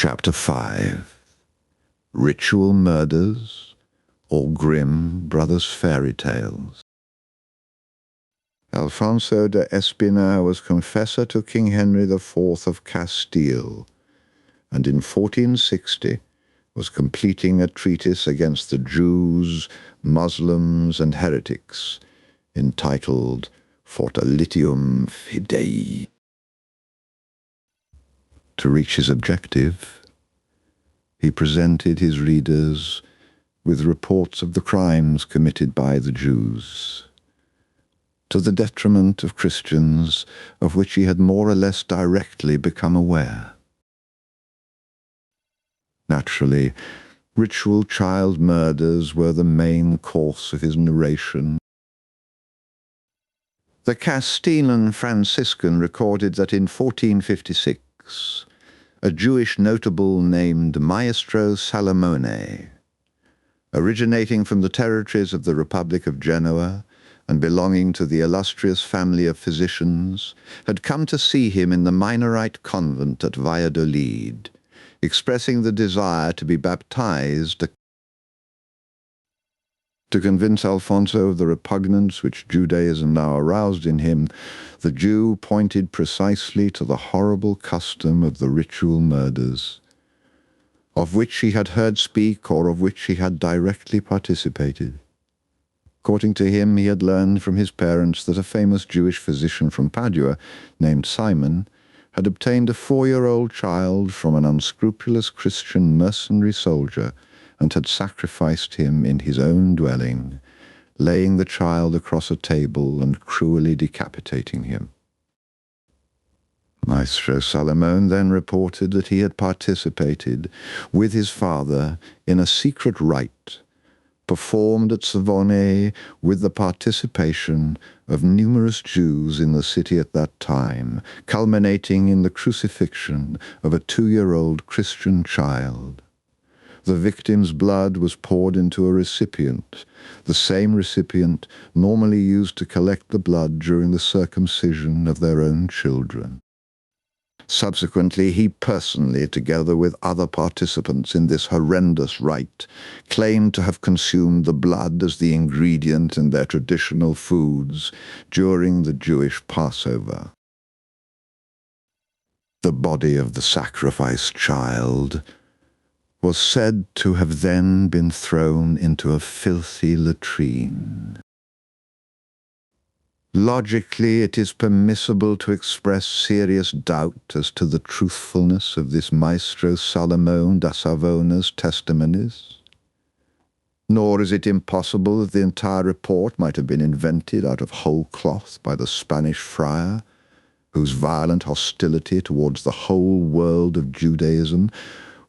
Chapter 5. Ritual Murders or Grim Brothers' Fairy Tales. Alfonso de Espina was confessor to King Henry IV of Castile, and in 1460 was completing a treatise against the Jews, Muslims, and heretics, entitled Fortalitium Fidei. To reach his objective, he presented his readers with reports of the crimes committed by the Jews, to the detriment of Christians, of which he had more or less directly become aware. Naturally, ritual child murders were the main course of his narration. The Castilian Franciscan recorded that in 1456, a Jewish notable named Maestro Salomone, originating from the territories of the Republic of Genoa and belonging to the illustrious family of physicians, had come to see him in the Minorite convent at Valladolid, expressing the desire to be baptized. To convince Alfonso of the repugnance which Judaism now aroused in him, the Jew pointed precisely to the horrible custom of the ritual murders, of which he had heard speak or of which he had directly participated. According to him, he had learned from his parents that a famous Jewish physician from Padua, named Simon, had obtained a 4-year-old child from an unscrupulous Christian mercenary soldier and had sacrificed him in his own dwelling, laying the child across a table and cruelly decapitating him. Maestro Salomone then reported that he had participated, with his father, in a secret rite performed at Savone with the participation of numerous Jews in the city at that time, culminating in the crucifixion of a 2-year-old Christian child. The victim's blood was poured into a recipient, the same recipient normally used to collect the blood during the circumcision of their own children. Subsequently, he personally, together with other participants in this horrendous rite, claimed to have consumed the blood as the ingredient in their traditional foods during the Jewish Passover. The body of the sacrificed child was said to have then been thrown into a filthy latrine. Logically, it is permissible to express serious doubt as to the truthfulness of this Maestro Salomone da Savona's testimonies. Nor is it impossible that the entire report might have been invented out of whole cloth by the Spanish friar, whose violent hostility towards the whole world of Judaism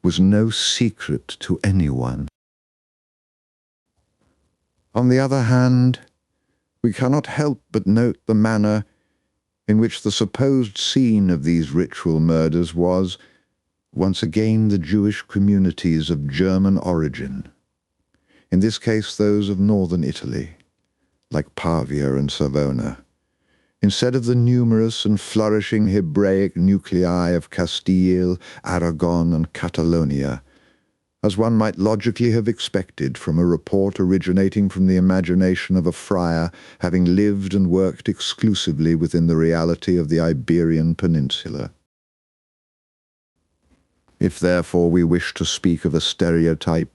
was no secret to anyone. On the other hand, we cannot help but note the manner in which the supposed scene of these ritual murders was, once again, the Jewish communities of German origin, in this case those of northern Italy, like Pavia and Savona, instead of the numerous and flourishing Hebraic nuclei of Castile, Aragon, and Catalonia, as one might logically have expected from a report originating from the imagination of a friar having lived and worked exclusively within the reality of the Iberian Peninsula. If therefore we wish to speak of a stereotype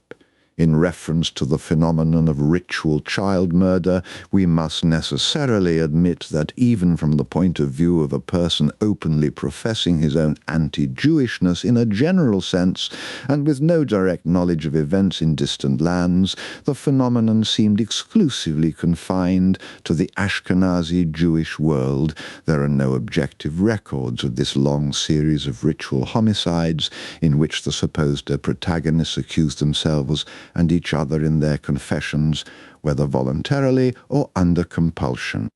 in reference to the phenomenon of ritual child murder, we must necessarily admit that even from the point of view of a person openly professing his own anti-Jewishness in a general sense, and with no direct knowledge of events in distant lands, the phenomenon seemed exclusively confined to the Ashkenazi Jewish world. There are no objective records of this long series of ritual homicides in which the supposed protagonists accused themselves and each other in their confessions, whether voluntarily or under compulsion.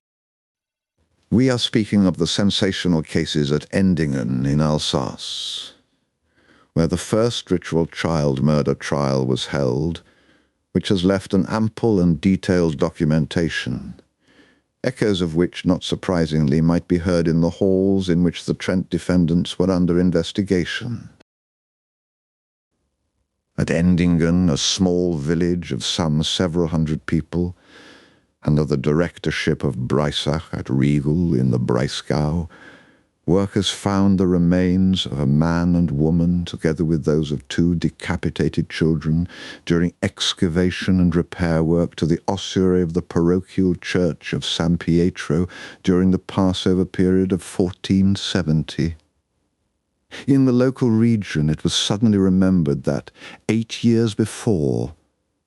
We are speaking of the sensational cases at Endingen in Alsace, where the first ritual child murder trial was held, which has left an ample and detailed documentation, echoes of which, not surprisingly, might be heard in the halls in which the Trent defendants were under investigation. At Endingen, a small village of some several hundred people, under the directorship of Breisach at Riegel in the Breisgau, workers found the remains of a man and woman, together with those of two decapitated children, during excavation and repair work to the ossuary of the parochial church of San Pietro during the Passover period of 1470. In the local region, it was suddenly remembered that 8 years before,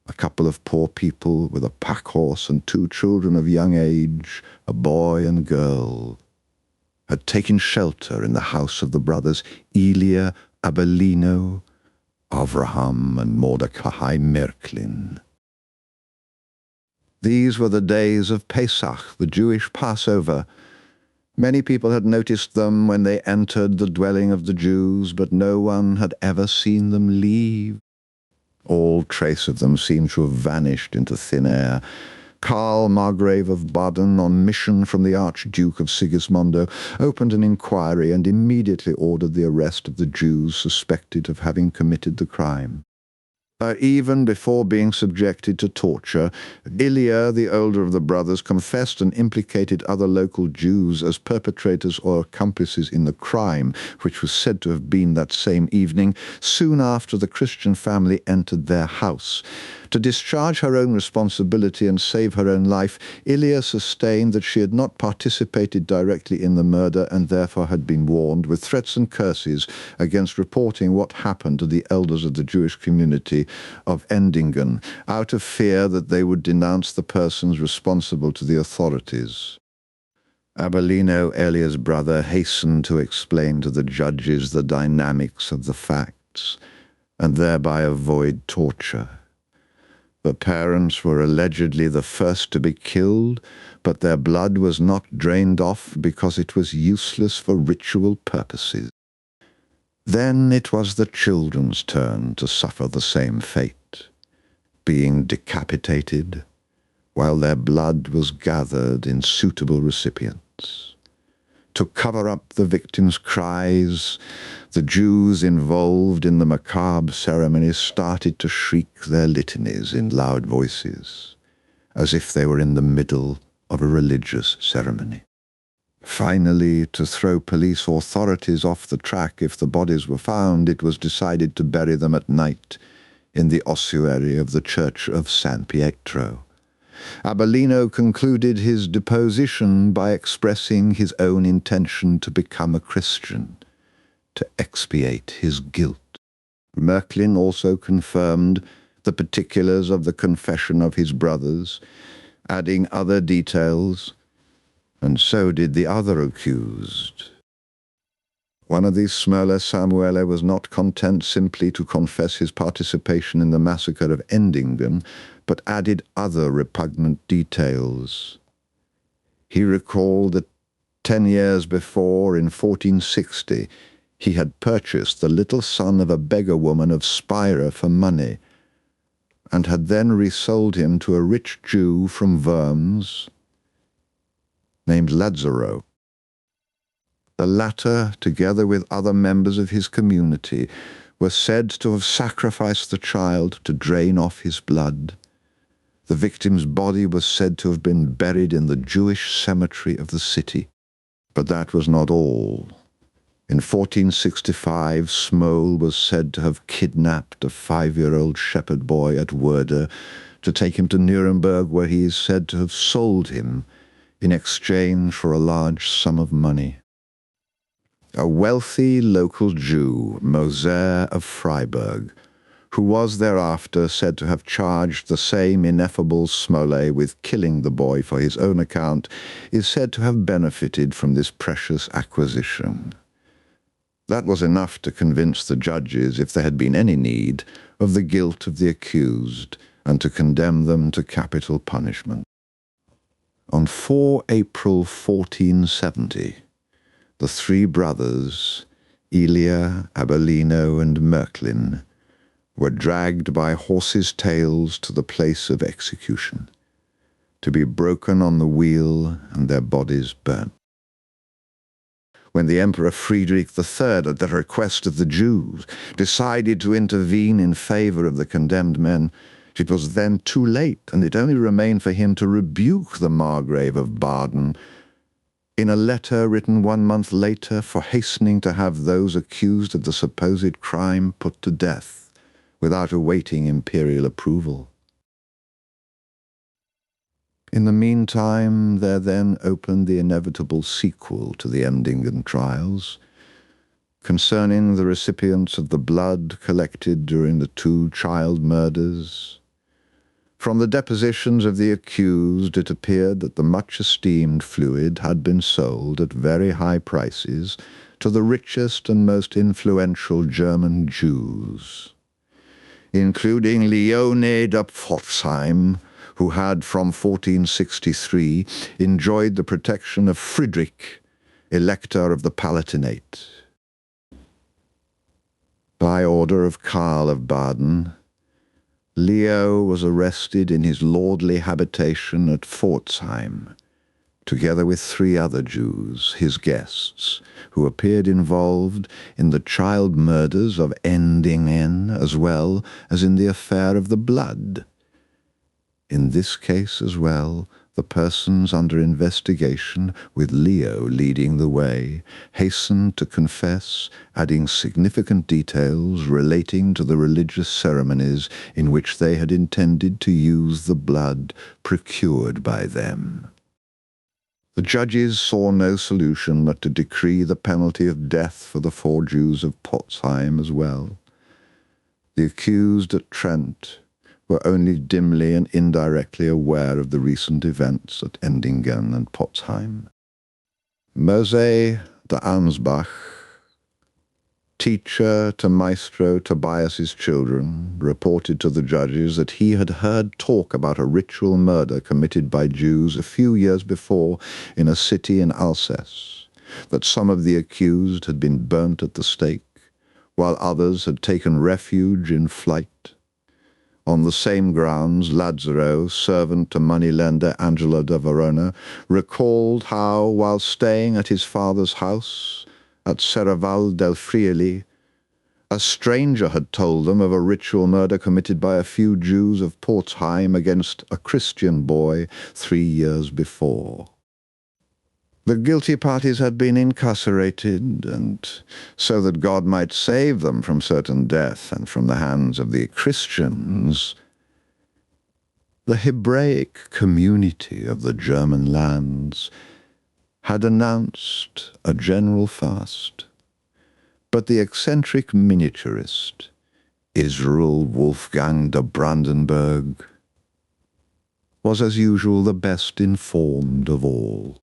a couple of poor people with a pack horse and two children of young age, a boy and girl, had taken shelter in the house of the brothers Elia, Abelino, Avraham, and Mordecai Merklin. These were the days of Pesach, the Jewish Passover. Many people had noticed them when they entered the dwelling of the Jews, but no one had ever seen them leave. All trace of them seemed to have vanished into thin air. Karl Margrave of Baden, on mission from the Archduke of Sigismondo, opened an inquiry and immediately ordered the arrest of the Jews suspected of having committed the crime. Even before being subjected to torture, Ilya, the older of the brothers, confessed and implicated other local Jews as perpetrators or accomplices in the crime, which was said to have been that same evening, soon after the Christian family entered their house. To discharge her own responsibility and save her own life, Ilya sustained that she had not participated directly in the murder and therefore had been warned with threats and curses against reporting what happened to the elders of the Jewish community of Endingen, out of fear that they would denounce the persons responsible to the authorities. Abelino, Elia's brother, hastened to explain to the judges the dynamics of the facts and thereby avoid torture. The parents were allegedly the first to be killed, but their blood was not drained off because it was useless for ritual purposes. Then it was the children's turn to suffer the same fate, being decapitated while their blood was gathered in suitable recipients. To cover up the victims' cries, the Jews involved in the macabre ceremonies started to shriek their litanies in loud voices, as if they were in the middle of a religious ceremony. Finally, to throw police authorities off the track if the bodies were found, it was decided to bury them at night in the ossuary of the church of San Pietro. Abelino concluded his deposition by expressing his own intention to become a Christian, to expiate his guilt. Merklin also confirmed the particulars of the confession of his brothers, adding other details, and so did the other accused. One of these, Smerla Samuele, was not content simply to confess his participation in the massacre of Endingen, but added other repugnant details. He recalled that 10 years before, in 1460, he had purchased the little son of a beggar woman of Spira for money, and had then resold him to a rich Jew from Worms named Lazzaro. The latter, together with other members of his community, were said to have sacrificed the child to drain off his blood. The victim's body was said to have been buried in the Jewish cemetery of the city. But that was not all. In 1465, Smol was said to have kidnapped a 5-year-old shepherd boy at Werder to take him to Nuremberg, where he is said to have sold him in exchange for a large sum of money. A wealthy local Jew, Moser of Freiburg, who was thereafter said to have charged the same ineffable Smole with killing the boy for his own account, is said to have benefited from this precious acquisition. That was enough to convince the judges, if there had been any need, of the guilt of the accused, and to condemn them to capital punishment. On 4 April 1470, the three brothers, Elia, Abelino, and Merklin, were dragged by horses' tails to the place of execution, to be broken on the wheel and their bodies burnt. when the Emperor Friedrich III, at the request of the Jews, decided to intervene in favor of the condemned men, it was then too late, and it only remained for him to rebuke the Margrave of Baden in a letter written 1 month later for hastening to have those accused of the supposed crime put to death without awaiting imperial approval. In the meantime, there then opened the inevitable sequel to the Endingen trials, concerning the recipients of the blood collected during the 2 child murders. From the depositions of the accused, it appeared that the much-esteemed fluid had been sold at very high prices to the richest and most influential German Jews, including Leone da Pforzheim, who had from 1463 enjoyed the protection of Friedrich, Elector of the Palatinate. By order of Karl of Baden, Leo was arrested in his lordly habitation at Pforzheim, together with 3 other Jews, his guests, who appeared involved in the child murders of Endingen as well as in the affair of the blood. In this case as well, the persons under investigation, with Leo leading the way, hastened to confess, adding significant details relating to the religious ceremonies in which they had intended to use the blood procured by them. The judges saw no solution but to decree the penalty of death for the 4 Jews of Pforzheim as well. The accused at Trent were only dimly and indirectly aware of the recent events at Endingen and Pforzheim. Mose de Ansbach, teacher to Maestro Tobias's children, reported to the judges that he had heard talk about a ritual murder committed by Jews a few years before in a city in Alsace, that some of the accused had been burnt at the stake, while others had taken refuge in flight. On the same grounds, Lazzaro, servant to moneylender Angelo da Verona, recalled how, while staying at his father's house at Serraval del Friuli, a stranger had told them of a ritual murder committed by a few Jews of Pforzheim against a Christian boy 3 years before. The guilty parties had been incarcerated, and so that God might save them from certain death and from the hands of the Christians, the Hebraic community of the German lands had announced a general fast. But the eccentric miniaturist, Israel Wolfgang de Brandenburg, was as usual the best informed of all.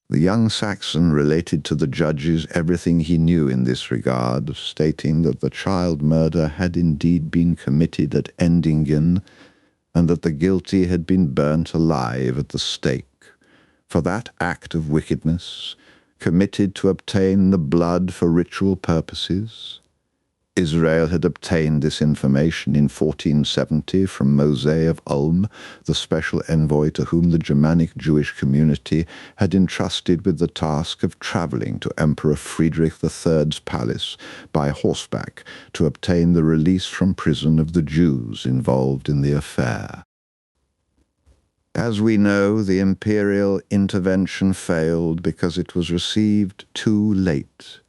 The young Saxon related to the judges everything he knew in this regard, stating that the child murder had indeed been committed at Endingen, and that the guilty had been burnt alive at the stake for that act of wickedness committed to obtain the blood for ritual purposes. Israel had obtained this information in 1470 from Mose of Ulm, the special envoy to whom the Germanic Jewish community had entrusted with the task of traveling to Emperor Friedrich III's palace by horseback to obtain the release from prison of the Jews involved in the affair. As we know, the imperial intervention failed because it was received too late,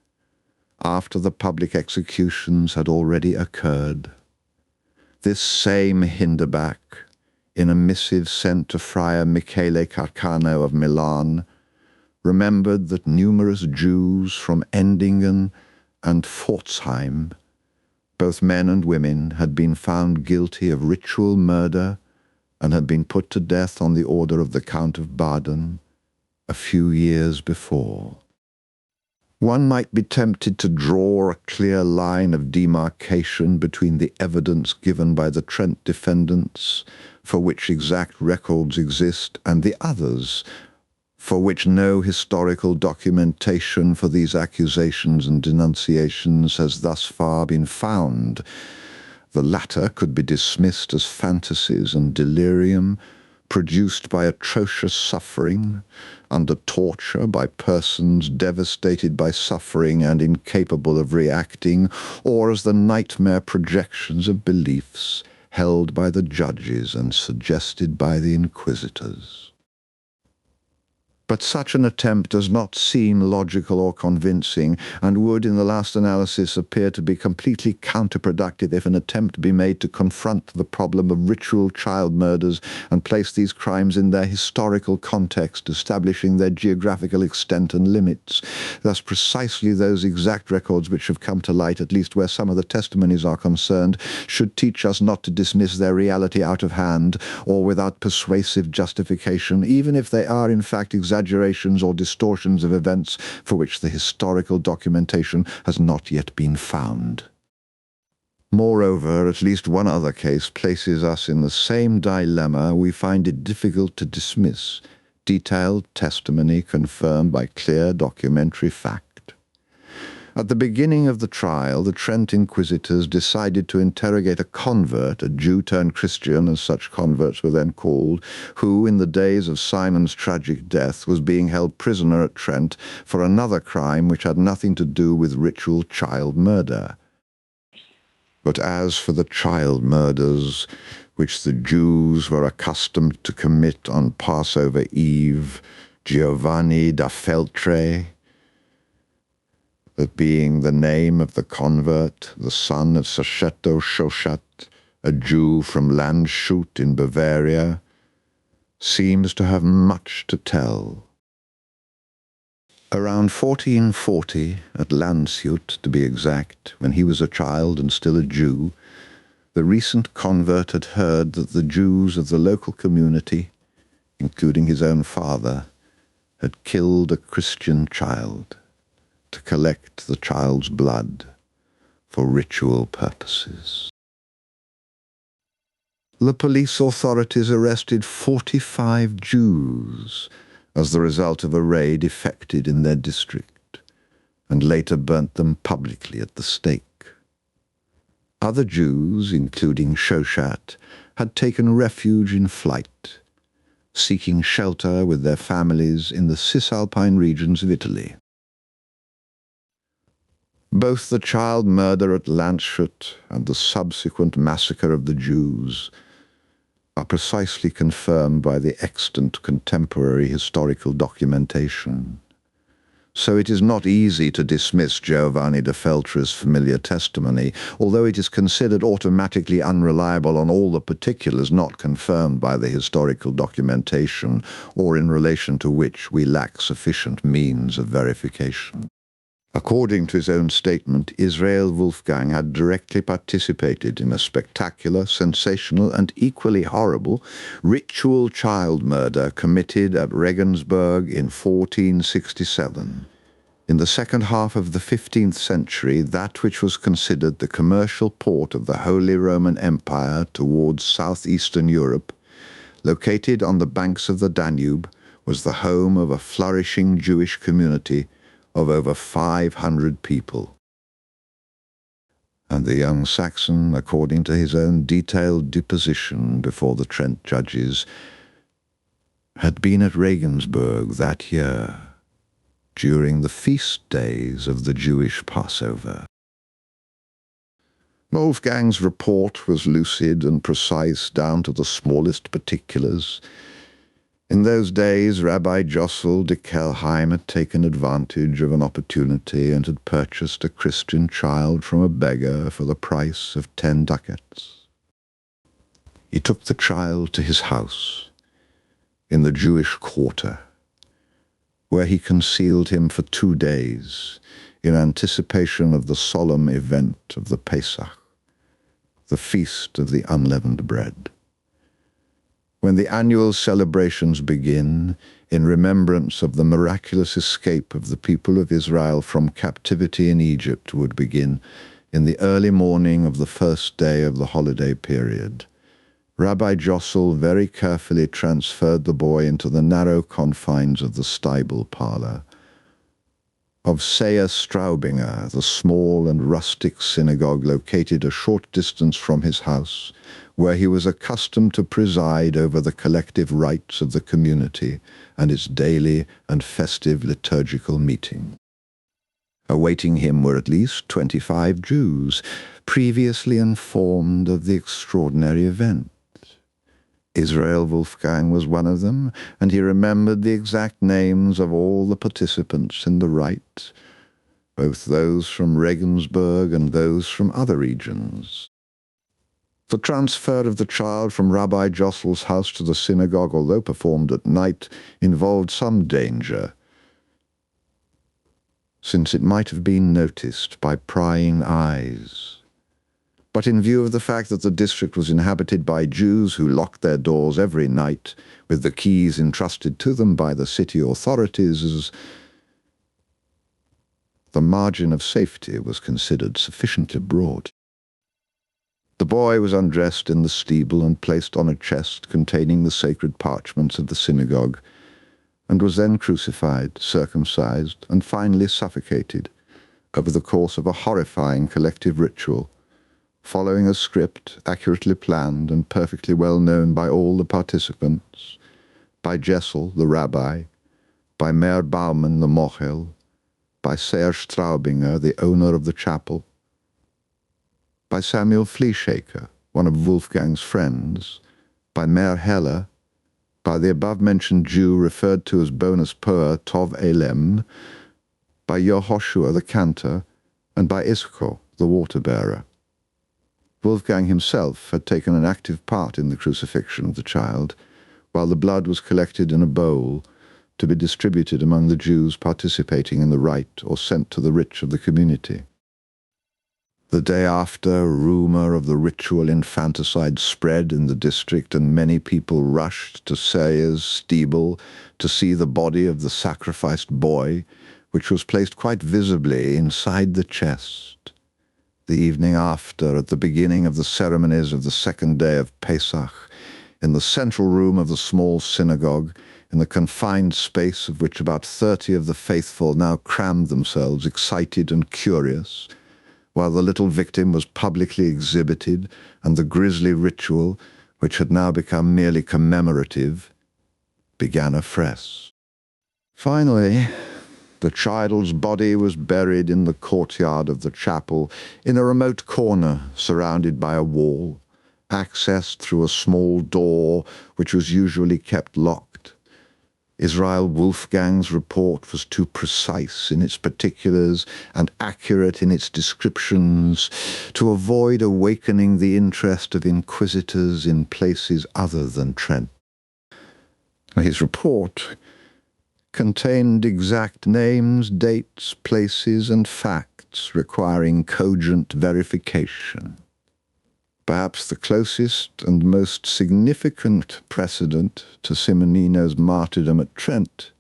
after the public executions had already occurred. This same Hinderbach, in a missive sent to Friar Michele Carcano of Milan, remembered that numerous Jews from Endingen and Pforzheim, both men and women, had been found guilty of ritual murder and had been put to death on the order of the Count of Baden a few years before. One might be tempted to draw a clear line of demarcation between the evidence given by the Trent defendants, for which exact records exist, and the others, for which no historical documentation for these accusations and denunciations has thus far been found. The latter could be dismissed as fantasies and delirium, produced by atrocious suffering, under torture by persons devastated by suffering and incapable of reacting, or as the nightmare projections of beliefs held by the judges and suggested by the inquisitors. But such an attempt does not seem logical or convincing, and would, in the last analysis, appear to be completely counterproductive if an attempt be made to confront the problem of ritual child murders and place these crimes in their historical context, establishing their geographical extent and limits. Thus, precisely those exact records which have come to light, at least where some of the testimonies are concerned, should teach us not to dismiss their reality out of hand or without persuasive justification, even if they are in fact exaggerations or distortions of events for which the historical documentation has not yet been found. Moreover, at least one other case places us in the same dilemma we find it difficult to dismiss: detailed testimony confirmed by clear documentary fact. At the beginning of the trial, the Trent inquisitors decided to interrogate a convert, a Jew turned Christian, as such converts were then called, who, in the days of Simon's tragic death, was being held prisoner at Trent for another crime which had nothing to do with ritual child murder. But as for the child murders which the Jews were accustomed to commit on Passover Eve, Giovanni da Feltre, that being the name of the convert, the son of Sachetto Shoshat, a Jew from Landshut in Bavaria, seems to have much to tell. Around 1440, at Landshut to be exact, when he was a child and still a Jew, the recent convert had heard that the Jews of the local community, including his own father, had killed a Christian child to collect the child's blood for ritual purposes. The police authorities arrested 45 Jews as the result of a raid effected in their district, and later burnt them publicly at the stake. Other Jews, including Shoshat, had taken refuge in flight, seeking shelter with their families in the Cisalpine regions of Italy. Both the child murder at Landshut and the subsequent massacre of the Jews are precisely confirmed by the extant contemporary historical documentation. So it is not easy to dismiss Giovanni da Feltre's familiar testimony, although it is considered automatically unreliable on all the particulars not confirmed by the historical documentation, or in relation to which we lack sufficient means of verification. According to his own statement, Israel Wolfgang had directly participated in a spectacular, sensational, and equally horrible ritual child murder committed at Regensburg in 1467. In the second half of the 15th century, that which was considered the commercial port of the Holy Roman Empire towards southeastern Europe, located on the banks of the Danube, was the home of a flourishing Jewish community of over 500 people. And the young Saxon, according to his own detailed deposition before the Trent judges, had been at Regensburg that year during the feast days of the Jewish Passover. Wolfgang's report was lucid and precise down to the smallest particulars. In those days, Rabbi Jossel de Kelheim had taken advantage of an opportunity and had purchased a Christian child from a beggar for the price of 10 ducats. He took the child to his house in the Jewish quarter, where he concealed him for 2 days in anticipation of the solemn event of the Pesach, the Feast of the Unleavened Bread. When the annual celebrations begin, in remembrance of the miraculous escape of the people of Israel from captivity in Egypt would begin in the early morning of the first day of the holiday period, Rabbi Jossel very carefully transferred the boy into the narrow confines of the stable parlor, of Seher Straubinger, the small and rustic synagogue located a short distance from his house, where he was accustomed to preside over the collective rites of the community and its daily and festive liturgical meeting. Awaiting him were at least 25 Jews, previously informed of the extraordinary event. Israel Wolfgang was one of them, and he remembered the exact names of all the participants in the rite, both those from Regensburg and those from other regions. The transfer of the child from Rabbi Jossel's house to the synagogue, although performed at night, involved some danger, since it might have been noticed by prying eyes. But in view of the fact that the district was inhabited by Jews who locked their doors every night with the keys entrusted to them by the city authorities, the margin of safety was considered sufficiently broad. The boy was undressed in the steeple and placed on a chest containing the sacred parchments of the synagogue, and was then crucified, circumcised, and finally suffocated over the course of a horrifying collective ritual, following a script accurately planned and perfectly well known by all the participants, by Jessel, the rabbi, by Meir Baumann, the mochel, by Seher Straubinger, the owner of the chapel, by Samuel Fleeshaker, one of Wolfgang's friends, by Meir Heller, by the above-mentioned Jew referred to as Bonus Poer Tov Elem, by Yehoshua the cantor, and by Ischko, the water-bearer. Wolfgang himself had taken an active part in the crucifixion of the child, while the blood was collected in a bowl to be distributed among the Jews participating in the rite or sent to the rich of the community. The day after, rumor of the ritual infanticide spread in the district, and many people rushed to Seher's steeple to see the body of the sacrificed boy, which was placed quite visibly inside the chest. The evening after, at the beginning of the ceremonies of the second day of Pesach, in the central room of the small synagogue, in the confined space of which about 30 of the faithful now crammed themselves, excited and curious, while the little victim was publicly exhibited and the grisly ritual, which had now become merely commemorative, began afresh. Finally, the child's body was buried in the courtyard of the chapel, in a remote corner surrounded by a wall, accessed through a small door which was usually kept locked. Israel Wolfgang's report was too precise in its particulars and accurate in its descriptions to avoid awakening the interest of inquisitors in places other than Trent. His report contained exact names, dates, places, and facts requiring cogent verification. Perhaps the closest and most significant precedent to Simonino's martyrdom at Trent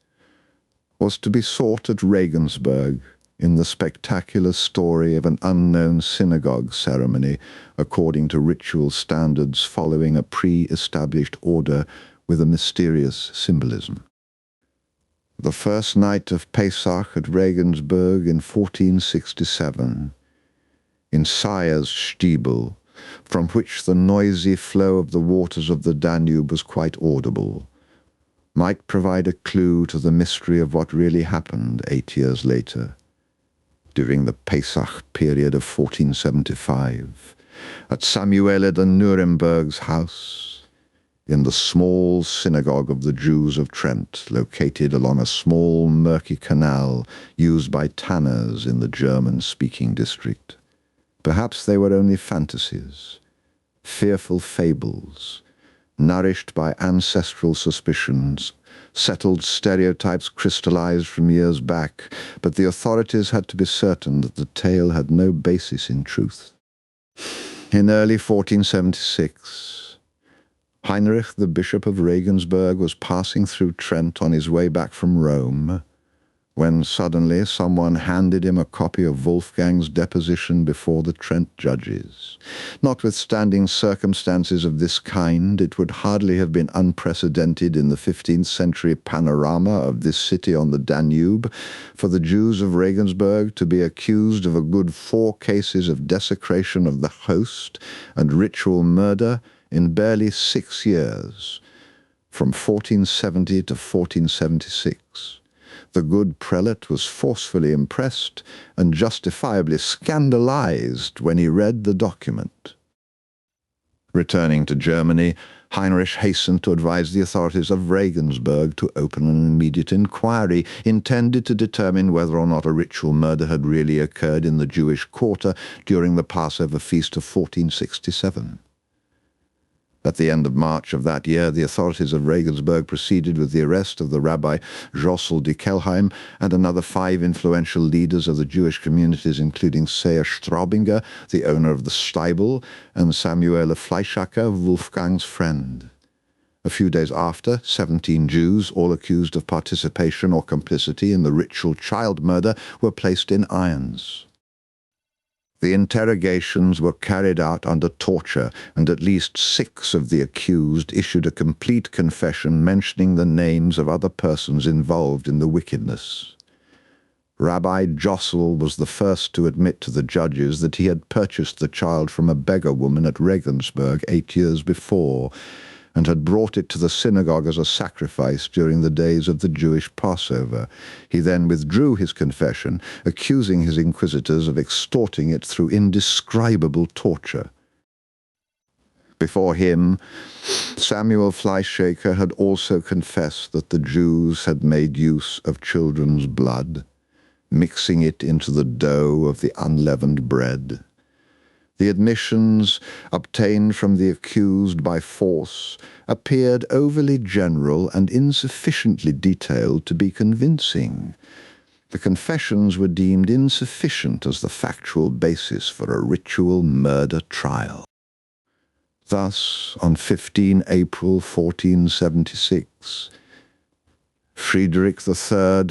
was to be sought at Regensburg in the spectacular story of an unknown synagogue ceremony according to ritual standards following a pre-established order with a mysterious symbolism. The first night of Pesach at Regensburg in 1467, in Seher's Stiebel, from which the noisy flow of the waters of the Danube was quite audible, might provide a clue to the mystery of what really happened 8 years later, during the Pesach period of 1475, at Samuele de Nuremberg's house, in the small synagogue of the Jews of Trent, located along a small murky canal used by tanners in the German-speaking district. Perhaps they were only fantasies, fearful fables, nourished by ancestral suspicions, settled stereotypes crystallized from years back, but the authorities had to be certain that the tale had no basis in truth. In early 1476, Heinrich, the Bishop of Regensburg, was passing through Trent on his way back from Rome when suddenly someone handed him a copy of Wolfgang's deposition before the Trent judges. Notwithstanding circumstances of this kind, it would hardly have been unprecedented in the 15th century panorama of this city on the Danube for the Jews of Regensburg to be accused of a good 4 cases of desecration of the host and ritual murder in barely 6 years, from 1470 to 1476. The good prelate was forcefully impressed and justifiably scandalized when he read the document. Returning to Germany, Heinrich hastened to advise the authorities of Regensburg to open an immediate inquiry intended to determine whether or not a ritual murder had really occurred in the Jewish quarter during the Passover feast of 1467. At the end of March of that year, the authorities of Regensburg proceeded with the arrest of the Rabbi Jossel de Kelheim and another 5 influential leaders of the Jewish communities, including Seher Straubinger, the owner of the Steibel, and Samuel Fleischacker, Wolfgang's friend. A few days after, 17 Jews, all accused of participation or complicity in the ritual child murder, were placed in irons. The interrogations were carried out under torture, and at least 6 of the accused issued a complete confession mentioning the names of other persons involved in the wickedness. Rabbi Jossel was the first to admit to the judges that he had purchased the child from a beggar woman at Regensburg 8 years before, and had brought it to the synagogue as a sacrifice during the days of the Jewish Passover. He then withdrew his confession, accusing his inquisitors of extorting it through indescribable torture. Before him, Samuel Fleischacker had also confessed that the Jews had made use of children's blood, mixing it into the dough of the unleavened bread. The admissions obtained from the accused by force appeared overly general and insufficiently detailed to be convincing. The confessions were deemed insufficient as the factual basis for a ritual murder trial. Thus, on 15 April 1476, Friedrich III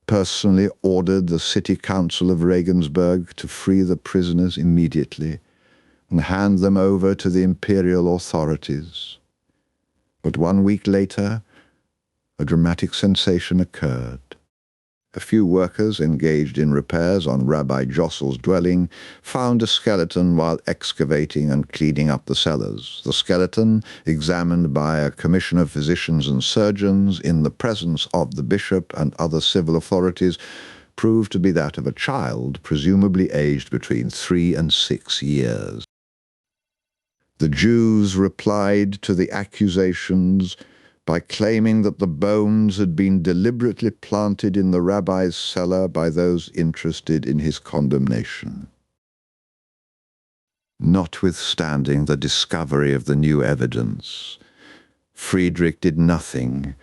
personally ordered the city council of Regensburg to free the prisoners immediately and hand them over to the imperial authorities. But 1 week later, a dramatic sensation occurred. A few workers engaged in repairs on Rabbi Jossel's dwelling found a skeleton while excavating and cleaning up the cellars. The skeleton, examined by a commission of physicians and surgeons in the presence of the bishop and other civil authorities, proved to be that of a child, presumably aged between 3 and 6 years. The Jews replied to the accusations by claiming that the bones had been deliberately planted in the rabbi's cellar by those interested in his condemnation. Notwithstanding the discovery of the new evidence, Friedrich did nothing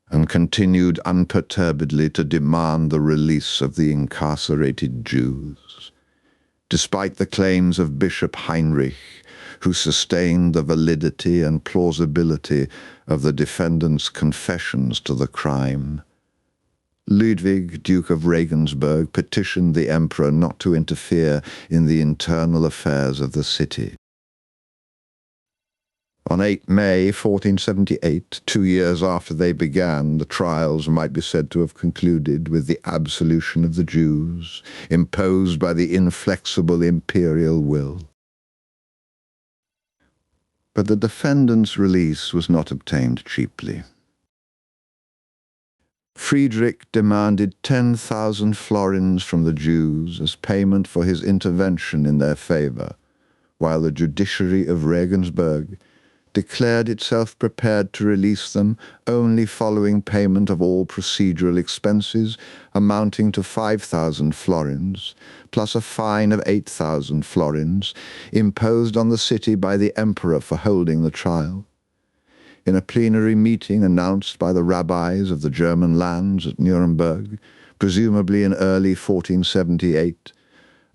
and continued unperturbedly to demand the release of the incarcerated Jews. Despite the claims of Bishop Heinrich, who sustained the validity and plausibility of the defendant's confessions to the crime, Ludwig, Duke of Regensburg, petitioned the emperor not to interfere in the internal affairs of the city. On 8 May 1478, 2 years after they began, the trials might be said to have concluded with the absolution of the Jews, imposed by the inflexible imperial will. But the defendant's release was not obtained cheaply. Friedrich demanded 10,000 florins from the Jews as payment for his intervention in their favor, while the judiciary of Regensburg declared itself prepared to release them only following payment of all procedural expenses amounting to 5,000 florins, plus a fine of 8,000 florins, imposed on the city by the emperor for holding the trial. In a plenary meeting announced by the rabbis of the German lands at Nuremberg, presumably in early 1478,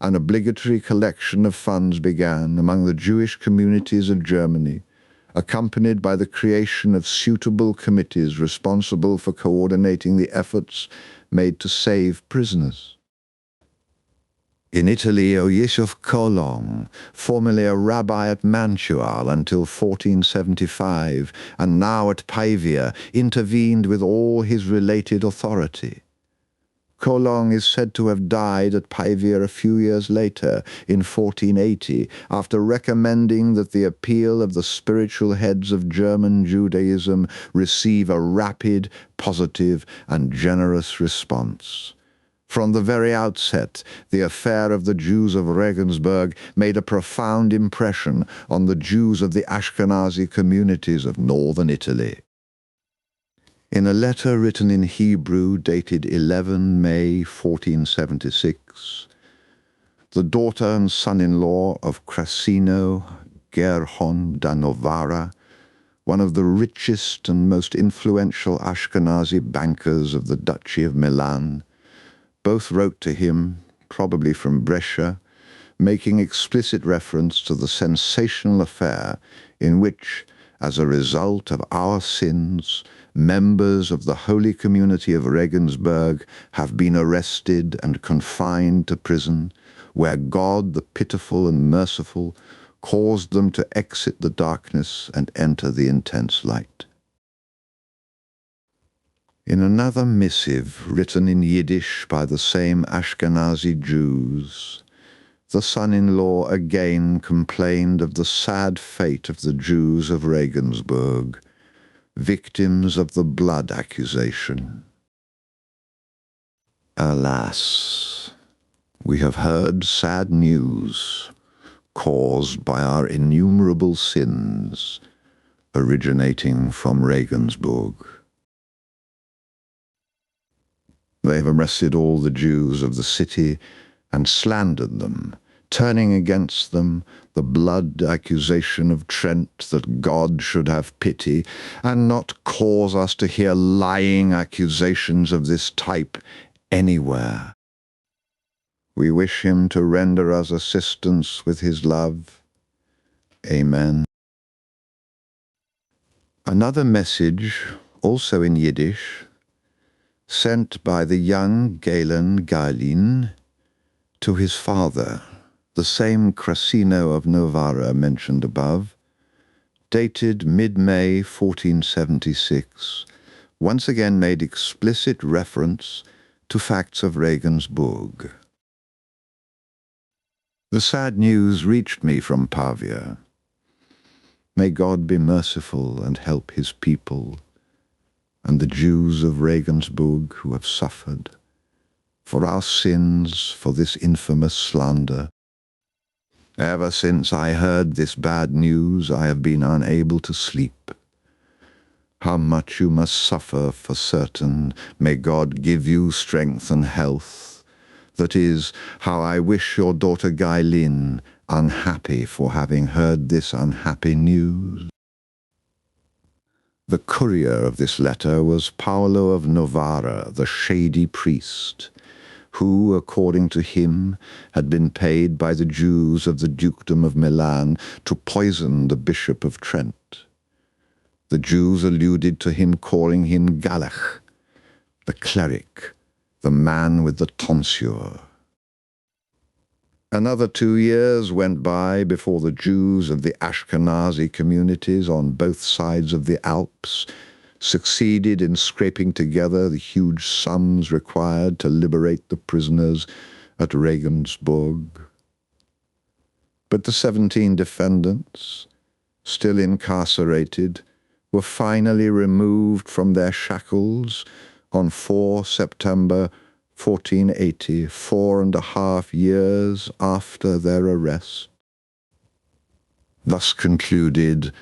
an obligatory collection of funds began among the Jewish communities of Germany, accompanied by the creation of suitable committees responsible for coordinating the efforts made to save prisoners. In Italy, Yusuf Kolong, formerly a rabbi at Mantua until 1475, and now at Pavia, intervened with all his related authority. Kolong is said to have died at Pavia a few years later, in 1480, after recommending that the appeal of the spiritual heads of German Judaism receive a rapid, positive, and generous response. From the very outset, the affair of the Jews of Regensburg made a profound impression on the Jews of the Ashkenazi communities of northern Italy. In a letter written in Hebrew dated 11 May 1476, the daughter and son-in-law of Crasino Gerhon da Novara, one of the richest and most influential Ashkenazi bankers of the Duchy of Milan, both wrote to him, probably from Brescia, making explicit reference to the sensational affair in which, as a result of our sins, members of the holy community of Regensburg have been arrested and confined to prison, where God, the pitiful and merciful, caused them to exit the darkness and enter the intense light. In another missive written in Yiddish by the same Ashkenazi Jews, the son-in-law again complained of the sad fate of the Jews of Regensburg, victims of the blood accusation. Alas, we have heard sad news caused by our innumerable sins originating from Regensburg. They have arrested all the Jews of the city and slandered them, turning against them the blood accusation of Trent that God should have pity and not cause us to hear lying accusations of this type anywhere. We wish him to render us assistance with his love. Amen. Another message, also in Yiddish, sent by the young Galen Gailin to his father, the same Crasino of Novara mentioned above, dated mid-May 1476, once again made explicit reference to facts of Regensburg. The sad news reached me from Pavia. May God be merciful and help his people, and the Jews of Regensburg who have suffered, for our sins, for this infamous slander. Ever since I heard this bad news, I have been unable to sleep. How much you must suffer for certain. May God give you strength and health. That is, how I wish your daughter Gailin, unhappy for having heard this unhappy news. The courier of this letter was Paolo of Novara, the shady priest, who, according to him, had been paid by the Jews of the Dukedom of Milan to poison the Bishop of Trent. The Jews alluded to him, calling him Galach, the cleric, the man with the tonsure. Another 2 years went by before the Jews of the Ashkenazi communities on both sides of the Alps succeeded in scraping together the huge sums required to liberate the prisoners at Regensburg. But the 17 defendants, still incarcerated, were finally removed from their shackles on 4 September 1480, 4.5 years after their arrest. Thus concluded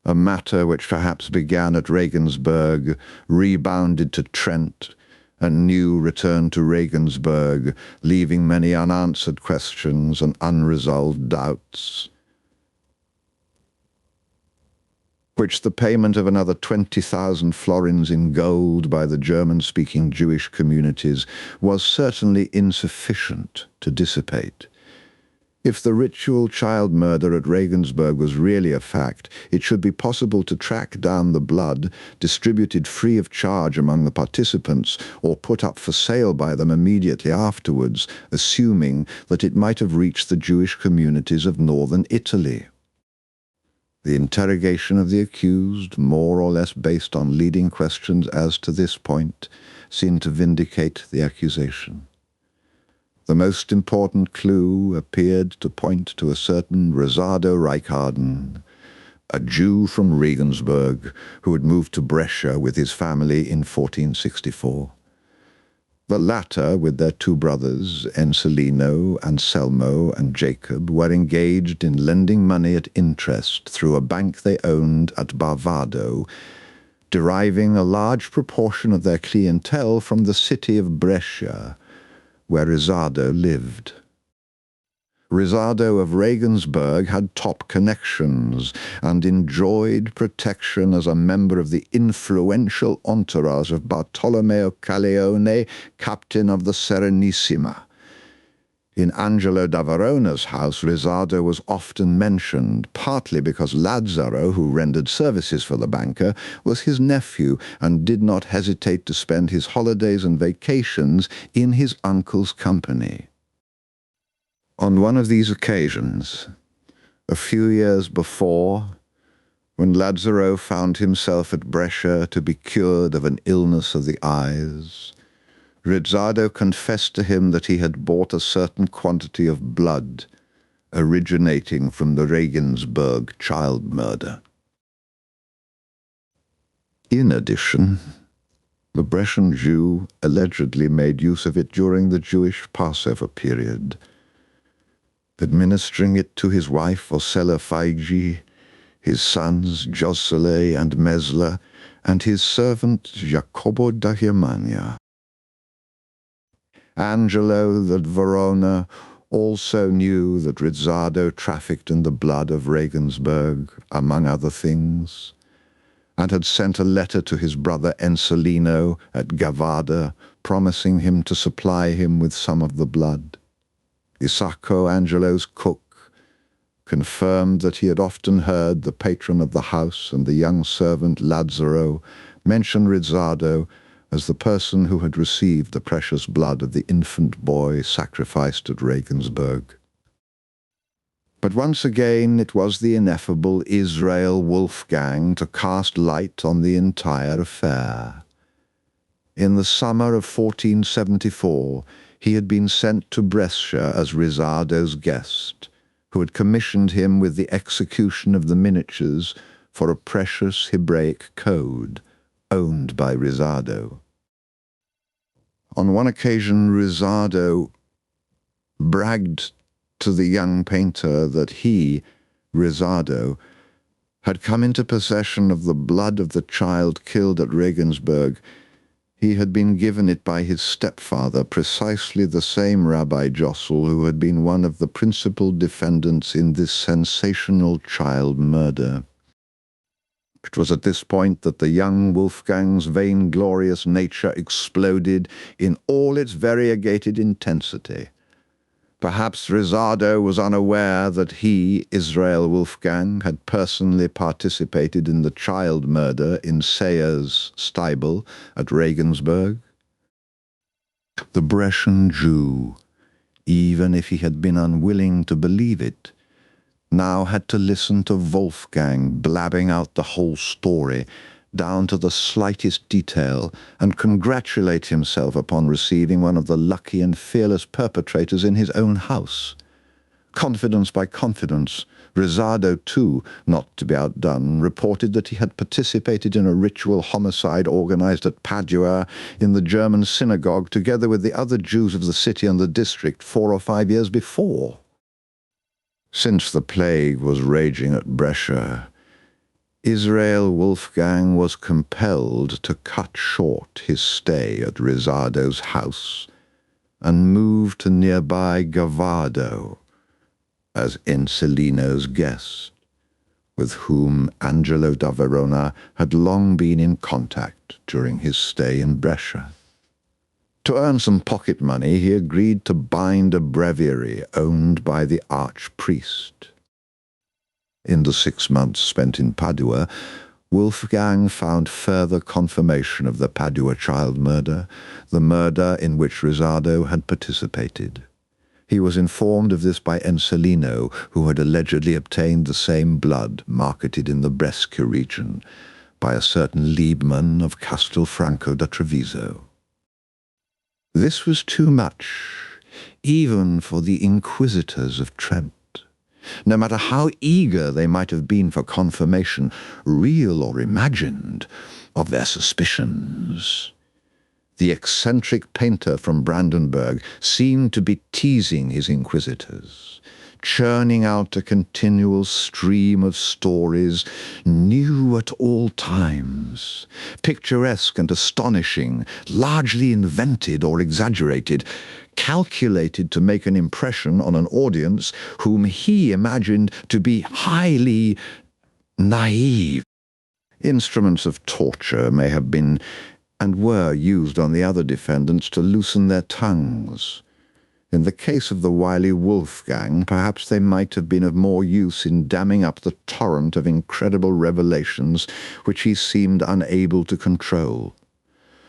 a matter which perhaps began at Regensburg, rebounded to Trent, and new returned to Regensburg, leaving many unanswered questions and unresolved doubts, which the payment of another 20,000 florins in gold by the German-speaking Jewish communities was certainly insufficient to dissipate. If the ritual child murder at Regensburg was really a fact, it should be possible to track down the blood, distributed free of charge among the participants, or put up for sale by them immediately afterwards, assuming that it might have reached the Jewish communities of northern Italy. The interrogation of the accused, more or less based on leading questions as to this point, seemed to vindicate the accusation. The most important clue appeared to point to a certain Rosado Reichharden, a Jew from Regensburg who had moved to Brescia with his family in 1464. The latter, with their two brothers, Encelino, Anselmo, and Jacob, were engaged in lending money at interest through a bank they owned at Barvado, deriving a large proportion of their clientele from the city of Brescia, where Rosado lived. Rosado of Regensburg had top connections and enjoyed protection as a member of the influential entourage of Bartolomeo Calleone, captain of the Serenissima. In Angelo da Verona's house, Rosado was often mentioned, partly because Lazzaro, who rendered services for the banker, was his nephew and did not hesitate to spend his holidays and vacations in his uncle's company. On one of these occasions, a few years before, when Lazzaro found himself at Brescia to be cured of an illness of the eyes, Rosado confessed to him that he had bought a certain quantity of blood originating from the Regensburg child murder. In addition, the Brescian Jew allegedly made use of it during the Jewish Passover period, administering it to his wife Osella Feigi, his sons Josele and Mesla, and his servant Jacobo da Germania. Angelo da Verona also knew that Rosado trafficked in the blood of Regensburg, among other things, and had sent a letter to his brother Encelino at Gavada, promising him to supply him with some of the blood. Isacco, Angelo's cook, confirmed that he had often heard the patron of the house and the young servant Lazzaro mention Rosado as the person who had received the precious blood of the infant boy sacrificed at Regensburg. But once again it was the ineffable Israel Wolfgang to cast light on the entire affair. In the summer of 1474, he had been sent to Brescia as Rosado's guest, who had commissioned him with the execution of the miniatures for a precious Hebraic code owned by Rosado. On one occasion, Rosado bragged to the young painter that he, Rosado, had come into possession of the blood of the child killed at Regensburg. He had been given it by his stepfather, precisely the same Rabbi Jossel who had been one of the principal defendants in this sensational child murder. It was at this point that the young Wolfgang's vainglorious nature exploded in all its variegated intensity. Perhaps Rosado was unaware that he, Israel Wolfgang, had personally participated in the child murder in Sayer's stable at Regensburg. The Brescian Jew, even if he had been unwilling to believe it, now had to listen to Wolfgang blabbing out the whole story, down to the slightest detail, and congratulate himself upon receiving one of the lucky and fearless perpetrators in his own house. Confidence by confidence, Rosado, too, not to be outdone, reported that he had participated in a ritual homicide organized at Padua in the German synagogue together with the other Jews of the city and the district 4 or 5 years before. Since the plague was raging at Brescia, Israel Wolfgang was compelled to cut short his stay at Rosado's house and move to nearby Gavado as Encelino's guest, with whom Angelo da Verona had long been in contact during his stay in Brescia. To earn some pocket money, he agreed to bind a breviary owned by the archpriest. In the 6 months spent in Padua, Wolfgang found further confirmation of the Padua child murder, the murder in which Rosardo had participated. He was informed of this by Encelino, who had allegedly obtained the same blood marketed in the Brescia region by a certain Liebmann of Castelfranco da Treviso. This was too much, even for the inquisitors of Trent. No matter how eager they might have been for confirmation, real or imagined, of their suspicions. The eccentric painter from Brandenburg seemed to be teasing his inquisitors, churning out a continual stream of stories, new at all times, picturesque and astonishing, largely invented or exaggerated, calculated to make an impression on an audience whom he imagined to be highly naive. Instruments of torture may have been and were used on the other defendants to loosen their tongues. In the case of the wily Wolfgang, perhaps they might have been of more use in damming up the torrent of incredible revelations which he seemed unable to control.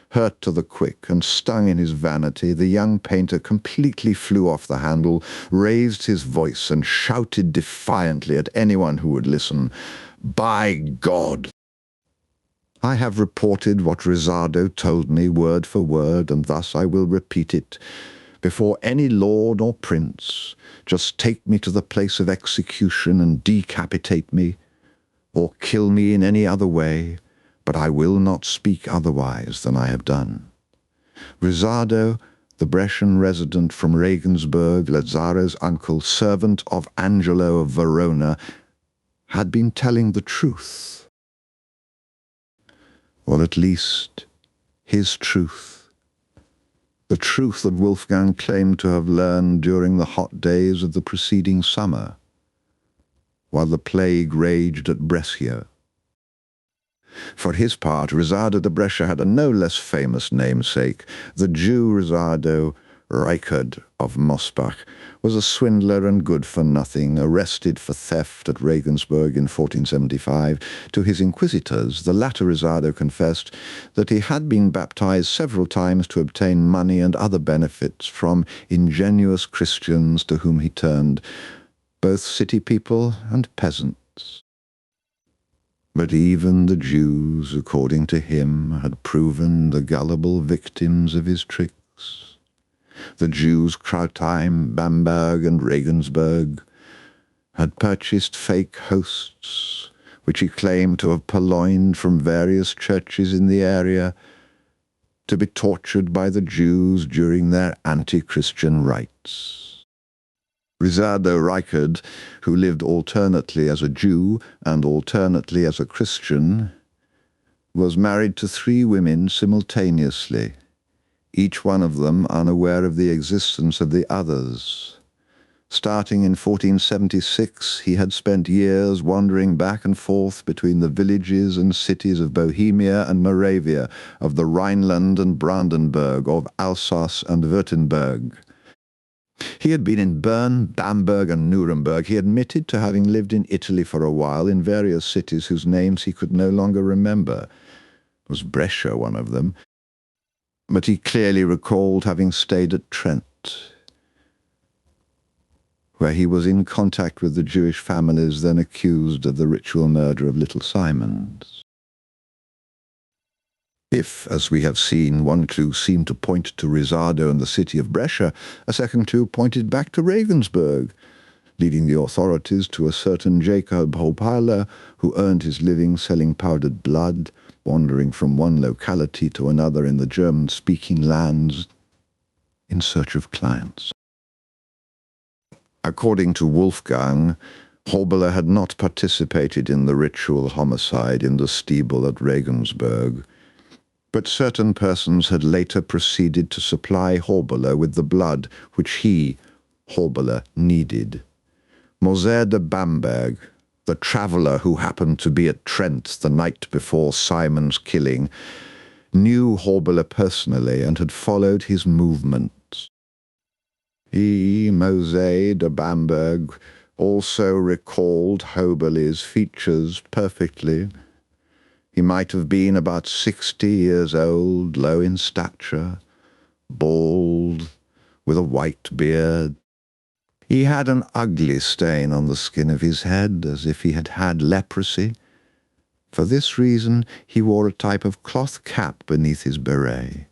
Hurt to the quick and stung in his vanity, the young painter completely flew off the handle, raised his voice, and shouted defiantly at anyone who would listen, "By God! I have reported what Rosardo told me word for word, and thus I will repeat it. Before any lord or prince, just take me to the place of execution and decapitate me, or kill me in any other way, but I will not speak otherwise than I have done." Rosardo, the Brescian resident from Regensburg, Lazzaro's uncle, servant of Angelo of Verona, had been telling the truth. Or at least his truth. The truth that Wolfgang claimed to have learned during the hot days of the preceding summer, while the plague raged at Brescia. For his part, Rosardo de Brescia had a no less famous namesake. The Jew Rosardo Reichard of Mosbach was a swindler and good-for-nothing, arrested for theft at Regensburg in 1475. To his inquisitors, the latter Rosardo confessed that he had been baptized several times to obtain money and other benefits from ingenuous Christians to whom he turned, both city people and peasants. But even the Jews, according to him, had proven the gullible victims of his tricks. The Jews Krautheim, Bamberg, and Regensburg had purchased fake hosts, which he claimed to have purloined from various churches in the area, to be tortured by the Jews during their anti-Christian rites. Rosardo Reichard, who lived alternately as a Jew and alternately as a Christian, was married to 3 women simultaneously, each one of them unaware of the existence of the others. Starting in 1476, he had spent years wandering back and forth between the villages and cities of Bohemia and Moravia, of the Rhineland and Brandenburg, of Alsace and Württemberg. He had been in Bern, Bamberg, and Nuremberg. He admitted to having lived in Italy for a while in various cities whose names he could no longer remember. Was Brescia one of them? But he clearly recalled having stayed at Trent, where he was in contact with the Jewish families then accused of the ritual murder of little Simons. If, as we have seen, one clue seemed to point to Rosardo and the city of Brescia, a second clue pointed back to Regensburg, leading the authorities to a certain Jacob Hopaler, who earned his living selling powdered blood, wandering from one locality to another in the German-speaking lands in search of clients. According to Wolfgang, Hopaler had not participated in the ritual homicide in the steeple at Regensburg, but certain persons had later proceeded to supply Hopaler with the blood which he, Hopaler, needed. Moser de Bamberg, the traveller who happened to be at Trent the night before Simon's killing, knew Horbele personally and had followed his movements. He, Mosè de Bamberg, also recalled Horbele's features perfectly. He might have been about 60 years old, low in stature, bald, with a white beard. He had an ugly stain on the skin of his head, as if he had had leprosy. For this reason, he wore a type of cloth cap beneath his beret.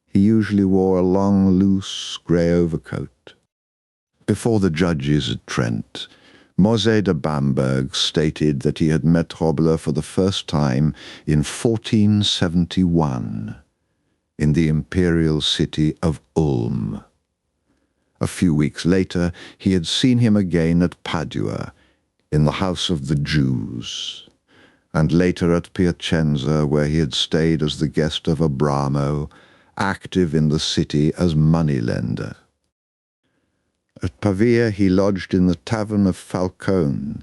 He usually wore a long, loose grey overcoat. Before the judges at Trent, Mosè de Bamberg stated that he had met Horbele for the first time in 1471 in the imperial city of Ulm. A few weeks later, he had seen him again at Padua, in the house of the Jews, and later at Piacenza, where he had stayed as the guest of Abramo, active in the city as moneylender. At Pavia he lodged in the tavern of Falcone,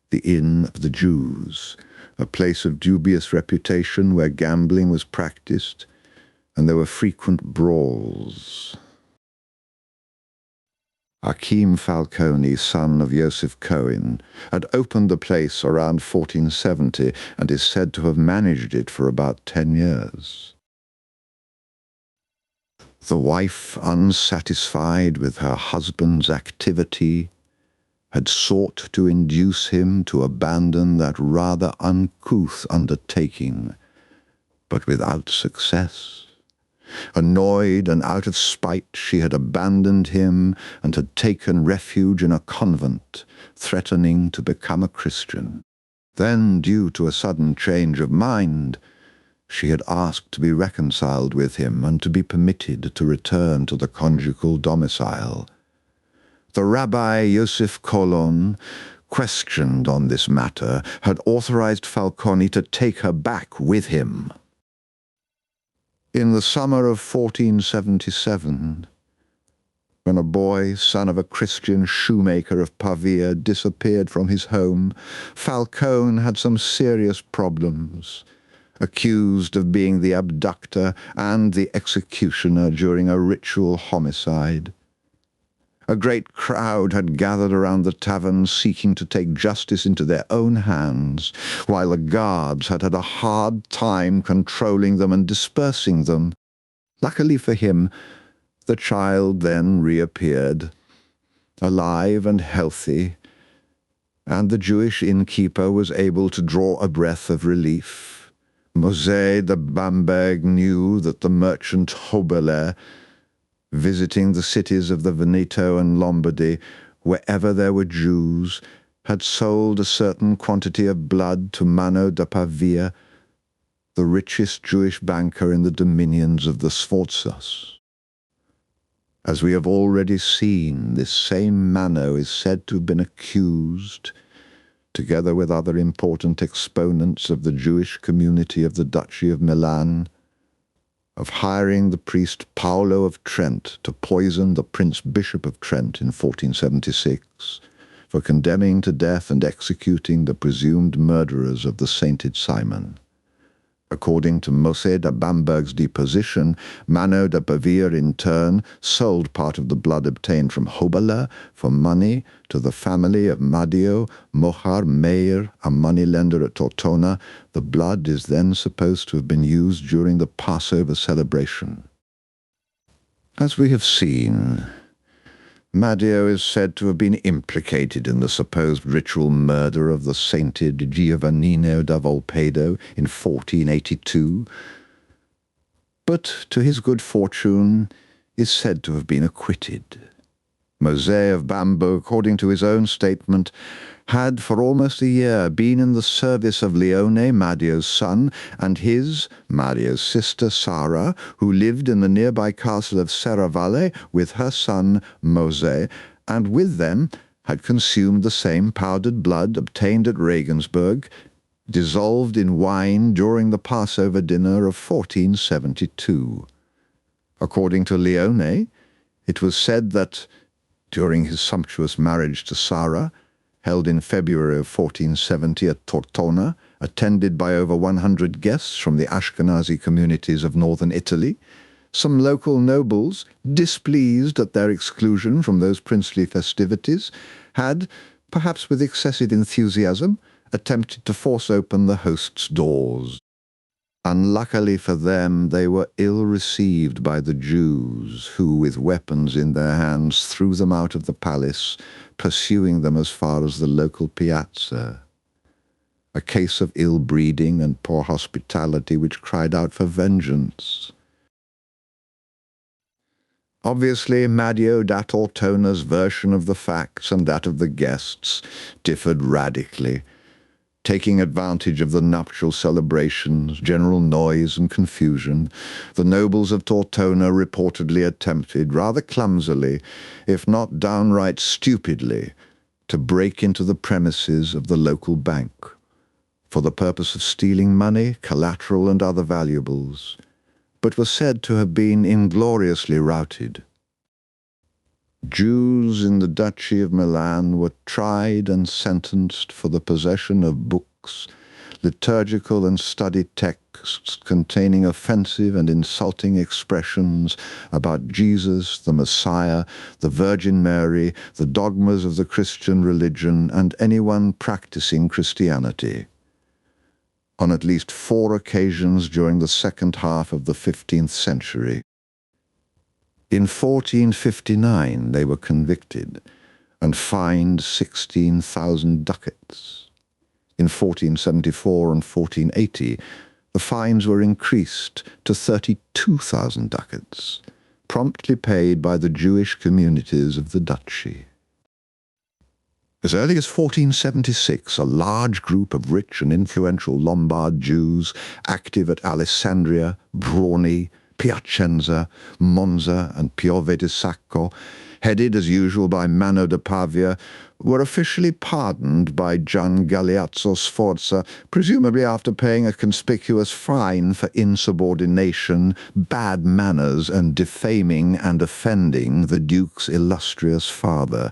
the inn of the Jews, a place of dubious reputation where gambling was practiced, and there were frequent brawls. Achim Falcone, son of Joseph Cohen, had opened the place around 1470 and is said to have managed it for about 10 years. The wife, unsatisfied with her husband's activity, had sought to induce him to abandon that rather uncouth undertaking, but without success. Annoyed and out of spite, she had abandoned him and had taken refuge in a convent, threatening to become a Christian. Then, due to a sudden change of mind, she had asked to be reconciled with him and to be permitted to return to the conjugal domicile. The Rabbi Yosef Kolon, questioned on this matter, had authorized Falcone to take her back with him. In the summer of 1477, when a boy, son of a Christian shoemaker of Pavia, disappeared from his home, Falcone had some serious problems, accused of being the abductor and the executioner during a ritual homicide. A great crowd had gathered around the tavern seeking to take justice into their own hands, while the guards had had a hard time controlling them and dispersing them. Luckily for him, the child then reappeared, alive and healthy, and the Jewish innkeeper was able to draw a breath of relief. Mosè de Bamberg knew that the merchant Horbele, visiting the cities of the Veneto and Lombardy, wherever there were Jews, had sold a certain quantity of blood to Mano da Pavia, the richest Jewish banker in the dominions of the Sforzas. As we have already seen, this same Mano is said to have been accused, together with other important exponents of the Jewish community of the Duchy of Milan, of hiring the priest Paolo of Trent to poison the Prince Bishop of Trent in 1476, for condemning to death and executing the presumed murderers of the sainted Simon. According to Mosè de Bamberg's deposition, Mano de Pavia in turn sold part of the blood obtained from Horbele for money to the family of Madio Mohar Meir, a moneylender at Tortona. The blood is then supposed to have been used during the Passover celebration. As we have seen, Madio is said to have been implicated in the supposed ritual murder of the sainted Giovannino da Volpedo in 1482, but to his good fortune is said to have been acquitted. Mosè of Bamberg, according to his own statement, had for almost a year been in the service of Leone, Madio's son, and his, Madio's sister, Sara, who lived in the nearby castle of Serravalle with her son, Mosè, and with them had consumed the same powdered blood obtained at Regensburg, dissolved in wine during the Passover dinner of 1472. According to Leone, it was said that, during his sumptuous marriage to Sara, held in February of 1470 at Tortona, attended by over 100 guests from the Ashkenazi communities of northern Italy. Some local nobles, displeased at their exclusion from those princely festivities, had, perhaps with excessive enthusiasm, attempted to force open the host's doors. Unluckily for them, they were ill-received by the Jews, who, with weapons in their hands, threw them out of the palace, pursuing them as far as the local piazza. A case of ill-breeding and poor hospitality which cried out for vengeance. Obviously, Mario da Tortona's version of the facts and that of the guests differed radically. Taking advantage of the nuptial celebrations, general noise and confusion, the nobles of Tortona reportedly attempted, rather clumsily, if not downright stupidly, to break into the premises of the local bank, for the purpose of stealing money, collateral, and other valuables, but were said to have been ingloriously routed. Jews in the Duchy of Milan were tried and sentenced for the possession of books, liturgical and studied texts containing offensive and insulting expressions about Jesus, the Messiah, the Virgin Mary, the dogmas of the Christian religion, and anyone practicing Christianity. On at least 4 occasions during the second half of the 15th century. In 1459 they were convicted and fined 16,000 ducats. In 1474 and 1480 the fines were increased to 32,000 ducats, promptly paid by the Jewish communities of the duchy. As early as 1476, a large group of rich and influential Lombard Jews active at Alessandria, Brawny, Piacenza, Monza, and Piove di Sacco, headed as usual by Mano da Pavia, were officially pardoned by Gian Galeazzo Sforza, presumably after paying a conspicuous fine for insubordination, bad manners, and defaming and offending the Duke's illustrious father.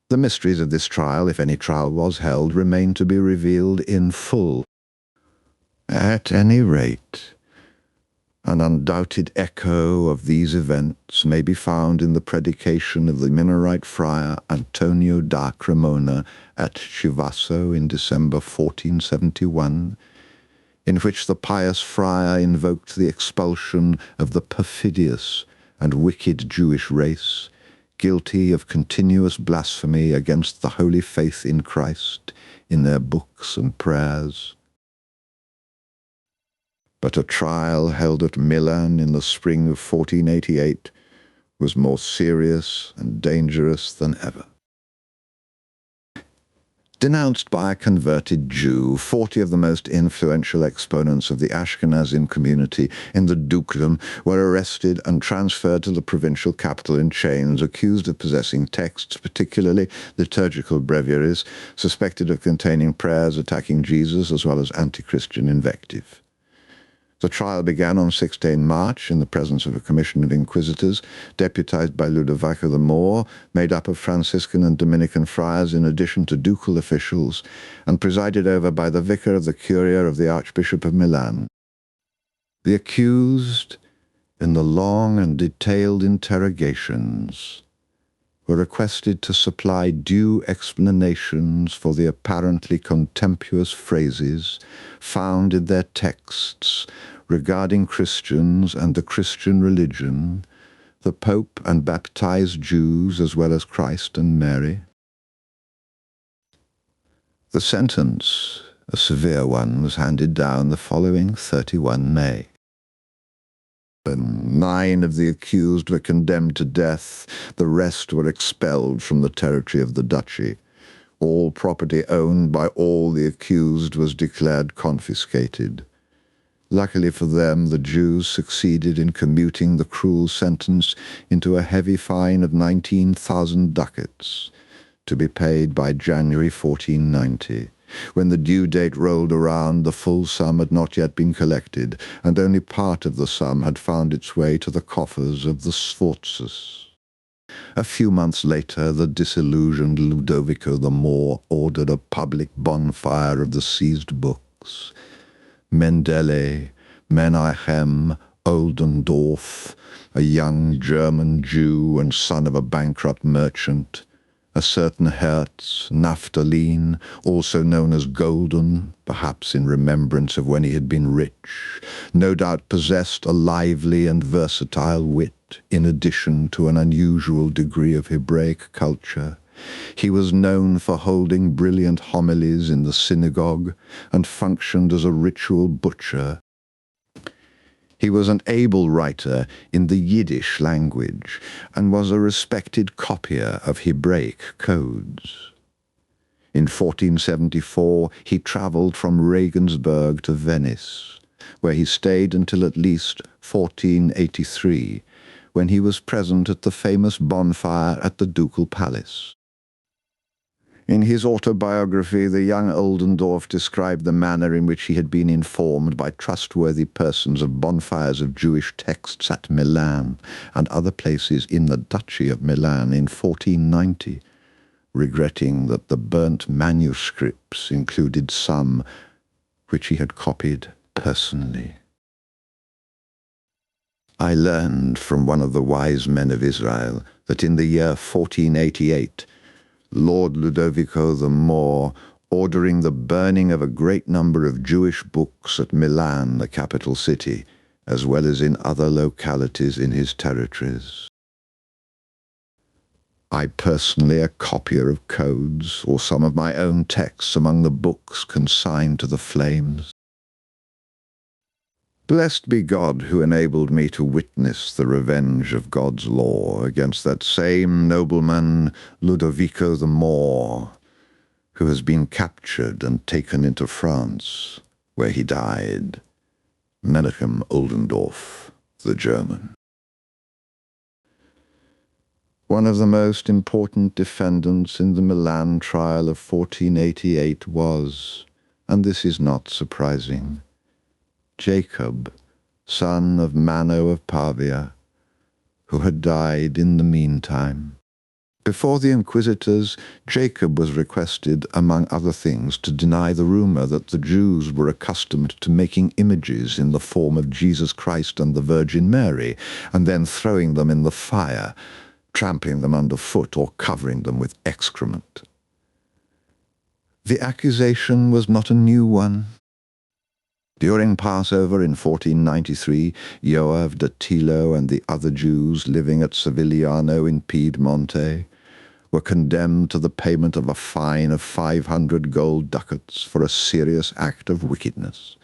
The mysteries of this trial, if any trial was held, remain to be revealed in full. At any rate, an undoubted echo of these events may be found in the predication of the Minorite friar Antonio da Cremona at Chivasso in December 1471, in which the pious friar invoked the expulsion of the perfidious and wicked Jewish race, guilty of continuous blasphemy against the holy faith in Christ in their books and prayers. But a trial held at Milan in the spring of 1488 was more serious and dangerous than ever. Denounced by a converted Jew, 40 of the most influential exponents of the Ashkenazim community in the dukedom were arrested and transferred to the provincial capital in chains, accused of possessing texts, particularly liturgical breviaries, suspected of containing prayers attacking Jesus as well as anti-Christian invective. The trial began on 16 March in the presence of a commission of inquisitors, deputized by Ludovico the Moor, made up of Franciscan and Dominican friars in addition to ducal officials, and presided over by the vicar of the Curia of the Archbishop of Milan. The accused, in the long and detailed interrogations, were requested to supply due explanations for the apparently contemptuous phrases found in their texts regarding Christians and the Christian religion, the Pope and baptized Jews as well as Christ and Mary. The sentence, a severe one, was handed down the following 31 May. 9 of the accused were condemned to death. The rest were expelled from the territory of the duchy. All property owned by all the accused was declared confiscated. Luckily for them, the Jews succeeded in commuting the cruel sentence into a heavy fine of 19,000 ducats, to be paid by January 1490. When the due date rolled around, the full sum had not yet been collected, and only part of the sum had found its way to the coffers of the Sforzas. A few months later, the disillusioned Ludovico the Moor ordered a public bonfire of the seized books. books. Mendele, Menachem, Oldendorff, a young German Jew and son of a bankrupt merchant, a certain Hertz, Naphthalene, also known as Golden, perhaps in remembrance of when he had been rich, no doubt possessed a lively and versatile wit, in addition to an unusual degree of Hebraic culture. He was known for holding brilliant homilies in the synagogue and functioned as a ritual butcher. He was an able writer in the Yiddish language and was a respected copier of Hebraic codes. In 1474, he travelled from Regensburg to Venice, where he stayed until at least 1483, when he was present at the famous bonfire at the Ducal Palace. In his autobiography, the young Oldendorff described the manner in which he had been informed by trustworthy persons of bonfires of Jewish texts at Milan and other places in the Duchy of Milan in 1490, regretting that the burnt manuscripts included some which he had copied personally. I learned from one of the wise men of Israel that in the year 1488, Lord Ludovico the Moor, ordering the burning of a great number of Jewish books at Milan, the capital city, as well as in other localities in his territories. I personally a copier of codes or some of my own texts among the books consigned to the flames. Blessed be God who enabled me to witness the revenge of God's law against that same nobleman Ludovico the Moor, who has been captured and taken into France, where he died, Menachem Oldendorff, the German. One of the most important defendants in the Milan trial of 1488 was, and this is not surprising, Jacob, son of Mano of Pavia, who had died in the meantime. Before the inquisitors, Jacob was requested, among other things, to deny the rumor that the Jews were accustomed to making images in the form of Jesus Christ and the Virgin Mary, and then throwing them in the fire, trampling them underfoot or covering them with excrement. The accusation was not a new one. During Passover in 1493, Joab de Tilo and the other Jews living at Savigliano in Piedmonte were condemned to the payment of a fine of 500 gold ducats for a serious act of wickedness.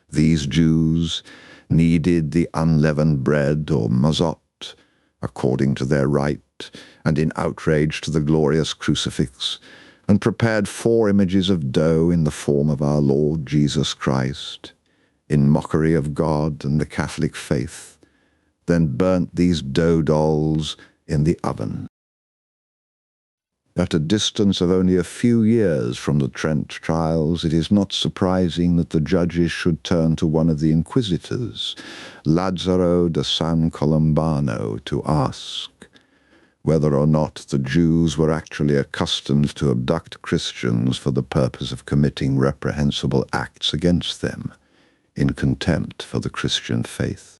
These Jews kneaded the unleavened bread, or mazot, according to their rite, and in outrage to the glorious crucifix, and prepared 4 images of dough in the form of our Lord Jesus Christ, in mockery of God and the Catholic faith, then burnt these dough dolls in the oven. At a distance of only a few years from the Trent trials, it is not surprising that the judges should turn to one of the inquisitors, Lazzaro da San Colombano, to ask whether or not the Jews were actually accustomed to abduct Christians for the purpose of committing reprehensible acts against them, in contempt for the Christian faith.